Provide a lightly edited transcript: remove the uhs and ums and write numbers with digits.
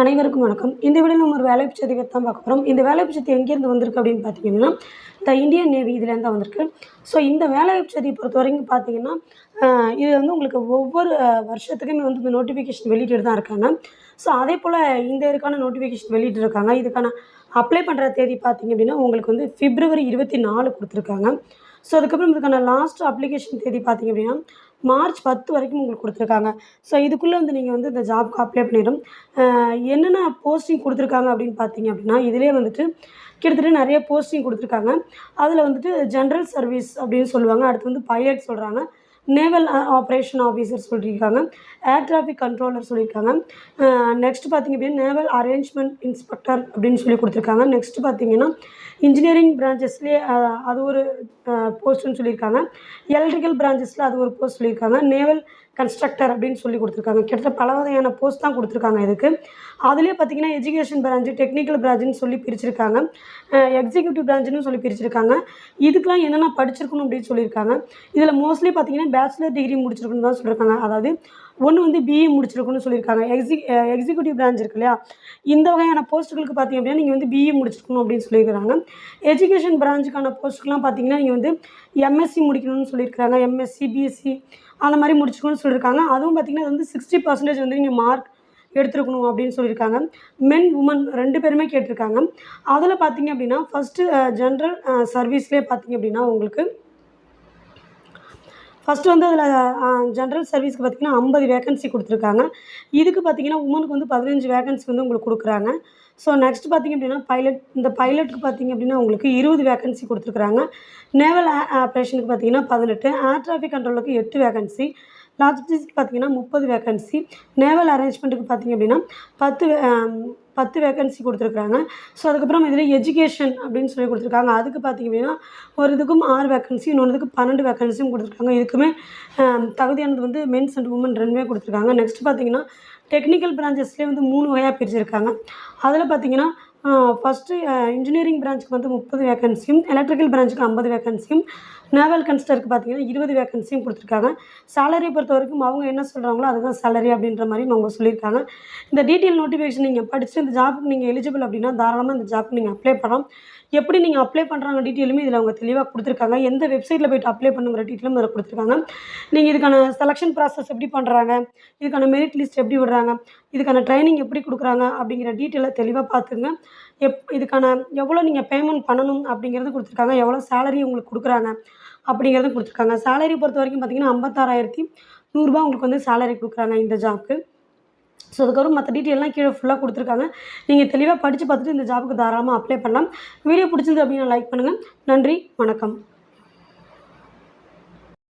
அனைவருக்கும் வணக்கம். இந்த வீடியோல நம்ம ஒரு வேலைவாய்ப்பு செய்தியை தான் பார்க்க போகிறோம். இந்த வேலைவாய்ப்பு செய்தி எங்கேருந்து வந்திருக்கு அப்படின்னு பார்த்தீங்கன்னா, இந்தியன் நேவி இதுலேருந்து தான் வந்திருக்கு. ஸோ இந்த வேலைவாய்ப்பு செய்தியை பொறுத்தவரைக்கும் பார்த்தீங்கன்னா, இது வந்து உங்களுக்கு ஒவ்வொரு வருஷத்துக்குமே வந்து இந்த நோட்டிஃபிகேஷன் வெளியிட்டு தான் இருக்காங்க. ஸோ அதேபோல் இந்த இதுக்கான நோட்டிஃபிகேஷன் வெளியிட்டிருக்காங்க. இதுக்கான அப்ளை பண்ணுற தேதி பார்த்தீங்க அப்படின்னா, உங்களுக்கு வந்து பிப்ரவரி 24 கொடுத்துருக்காங்க. ஸோ அதுக்கப்புறம் இதுக்கான லாஸ்ட் அப்ளிகேஷன் தேதி பார்த்தீங்க அப்படின்னா, மார்ச் 10 வரைக்கும் உங்களுக்கு கொடுத்துருக்காங்க. ஸோ இதுக்குள்ளே வந்து நீங்கள் வந்து இந்த ஜாப்க்கு அப்ளை பண்ணிடும். என்னென்ன போஸ்டிங் கொடுத்துருக்காங்க அப்படின்னு பார்த்தீங்க அப்படின்னா, இதிலே வந்துட்டு கிட்டத்தட்ட நிறைய போஸ்டிங் கொடுத்துருக்காங்க. அதில் வந்துட்டு ஜென்ரல் சர்வீஸ் அப்படின்னு சொல்லுவாங்க. அடுத்து வந்து பைலட் சொல்கிறாங்க. நேவல் ஆப்ரேஷன் ஆஃபீஸர் சொல்லியிருக்காங்க. ஏர் டிராஃபிக் கண்ட்ரோலர் சொல்லியிருக்காங்க. நெக்ஸ்ட் பார்த்திங்க அப்படின்னா நேவல் அரேஞ்ச்மெண்ட் இன்ஸ்பெக்டர் அப்படின்னு சொல்லி கொடுத்துருக்காங்க. நெக்ஸ்ட் பார்த்திங்கன்னா இன்ஜினியரிங் பிரான்ச்சஸ்லேயே அது ஒரு போஸ்ட்டுன்னு சொல்லியிருக்காங்க. எலக்ட்ரிக்கல் பிரான்ச்சஸில் அது ஒரு போஸ்ட் சொல்லியிருக்காங்க. நேவல் கன்ஸ்ட்ரக்டர் அப்படின்னு சொல்லி கொடுத்துருக்காங்க. கிட்டத்தட்ட பல வகையான போஸ்ட் தான் கொடுத்துருக்காங்க இதுக்கு. அதுலேயே பார்த்திங்கன்னா எஜுகேஷன் பிரான்ச்சு, டெக்னிக்கல் பிரான்ச்சுன்னு சொல்லி பிரிச்சிருக்காங்க. எக்ஸிக்யூட்டிவ் பிரான்ச்சுன்னு சொல்லி பிரிச்சிருக்காங்க. இதுக்கெலாம் என்னென்ன படிச்சிருக்கணும் அப்படின்னு சொல்லியிருக்காங்க. இதில் மோஸ்ட்லி பார்த்திங்கன்னா பேச்சுலர் டிகிரி முடிச்சிருக்குன்னு தான் சொல்லியிருக்காங்க. அதாவது ஒன்று வந்து பிஇ முடிச்சிருக்குன்னு சொல்லியிருக்காங்க. எக்ஸிக்யூட்டிவ் பிரான்ச் இருக்கு இல்லையா, இந்த வகையான போஸ்ட்டுகளுக்கு பார்த்திங்க அப்படின்னா நீங்கள் வந்து பிஇ முடிச்சிருக்கணும் அப்படின்னு சொல்லியிருக்கிறாங்க. எஜுகேஷன் பிரான்ச்சுக்கான போஸ்ட்டுக்கெலாம் பார்த்திங்கன்னா நீங்கள் வந்து எம்எஸ்சி முடிக்கணும்னு சொல்லியிருக்காங்க. எம்எஸ்சி, பிஎஸ்சி அந்த மாதிரி முடிச்சிருக்கணும்னு சொல்லியிருக்காங்க. அதுவும் பார்த்திங்கன்னா அது வந்து 60% வந்து நீங்கள் மார்க் எடுத்துருக்கணும் அப்படின்னு சொல்லியிருக்காங்க. மென், உமன் 2 பேருமே கேட்டிருக்காங்க. அதில் பார்த்திங்க அப்படின்னா ஃபஸ்ட்டு ஜென்ரல் சர்வீஸ்லேயே பார்த்திங்க அப்படின்னா உங்களுக்கு ஃபஸ்ட்டு வந்து அதில் ஜென்ரல் சர்வீஸ்க்கு பார்த்திங்கன்னா 50 வேகன்சி கொடுத்துருக்காங்க. இதுக்கு பார்த்திங்கன்னா உமனுக்கு வந்து 15 வேகன்சி வந்து உங்களுக்கு கொடுக்குறாங்க. ஸோ நெக்ஸ்ட் பார்த்திங்க அப்படின்னா இந்த பைலட்டுக்கு பார்த்திங்க அப்படின்னா உங்களுக்கு 20 வேகன்சி கொடுத்துருக்குறாங்க. நேவல் ஆப்ரேஷனுக்கு பார்த்திங்கன்னா 18, ஏர் டிராஃபிக் கண்ட்ரோலுக்கு 8 வேகன்சி, லாஜிஸ்டிக்ஸ்க்கு பார்த்திங்கன்னா 30 வேகன்சி, நேவல் அரேஞ்ச்மெண்ட்டுக்கு பார்த்திங்க அப்படின்னா 10 வேகன்சி கொடுத்துருக்குறாங்க. ஸோ அதுக்கப்புறம் இதில் எஜுகேஷன் அப்படின்னு சொல்லி கொடுத்துருக்காங்க. அதுக்கு பார்த்திங்க அப்படின்னா ஒரு இதுக்கும் 6 வேகன்சி, இன்னொன்றுக்கு 12 வேகன்சியும் கொடுத்துருக்காங்க. இதுக்குமே தகுதியானது வந்து மென்ஸ் அண்ட் உமன் 2மே கொடுத்துருக்காங்க. நெக்ஸ்ட் பார்த்திங்கன்னா டெக்னிக்கல் பிரான்ச்சஸ்லேயே வந்து 3 வகையாக பிரிச்சிருக்காங்க. அதில் பார்த்திங்கன்னா ஃபஸ்ட்டு இன்ஜினியரிங் பிரான்ச்சுக்கு வந்து 30 வேகன்சியும், எலக்ட்ரிக்கல் பிரான்ச்சுக்கு 50 வேகன்சியும், நேவல் கன்ஸ்டருக்கு பார்த்திங்கன்னா 20 வேகன்சியும் கொடுத்துருக்காங்க. சேலரியை பொறுத்த வரைக்கும் அவங்க என்ன சொல்கிறாங்களோ அதுதான் சேலரி அப்படின்ற மாதிரி அவங்க சொல்லியிருக்காங்க. இந்த டீட்டெயில் நோட்டிஃபிகேஷன் நீங்கள் படித்து இந்த ஜாப்புக்கு நீங்கள் எலிஜிபிள் அப்படின்னா தாராளமாக இந்த ஜாப்புக்கு நீங்கள் அப்ளை பண்ணலாம். எப்படி நீங்கள் அப்ளை பண்ணுறாங்க டீட்டெயிலுமே இதில் அவங்க தெளிவாக கொடுத்துருக்காங்க. எந்த வெப்சைட்டில் போய்ட்டு அப்ளை பண்ணுங்கிற டீட்டெயிலும் இதில் கொடுத்துருக்காங்க. நீங்கள் இதுக்கான செலெக்ஷன் ப்ராசஸ் எப்படி பண்ணுறாங்க, இதுக்கான மெரிட் லிஸ்ட் எப்படி விடுறாங்க, இதுக்கான ட்ரைனிங் எப்படி கொடுக்குறாங்க அப்படிங்கிற டீட்டெயிலை தெளிவாக பார்த்துங்க. இதுக்கான எவ்வளோ நீங்கள் பேமெண்ட் பண்ணணும் அப்படிங்கிறது கொடுத்துருக்காங்க. எவ்வளோ சேலரி உங்களுக்கு கொடுக்குறாங்க அப்படிங்கிறதும் கொடுத்துருக்காங்க. சேலரி பொறுத்த வரைக்கும் பார்த்திங்கன்னா 56,100 உங்களுக்கு வந்து சேலரி கொடுக்குறாங்க இந்த ஜாப்க்கு. ஸோ அதுக்கப்புறம் மற்ற டீட்டெயிலாம் கீழே ஃபுல்லாக கொடுத்துருக்காங்க. நீங்கள் தெளிவாக படித்து பார்த்துட்டு இந்த ஜாப்புக்கு தாராளமாக அப்ளை பண்ணலாம். வீடியோ பிடிச்சிருந்து அப்படின்னா லைக் பண்ணுங்கள். நன்றி, வணக்கம்.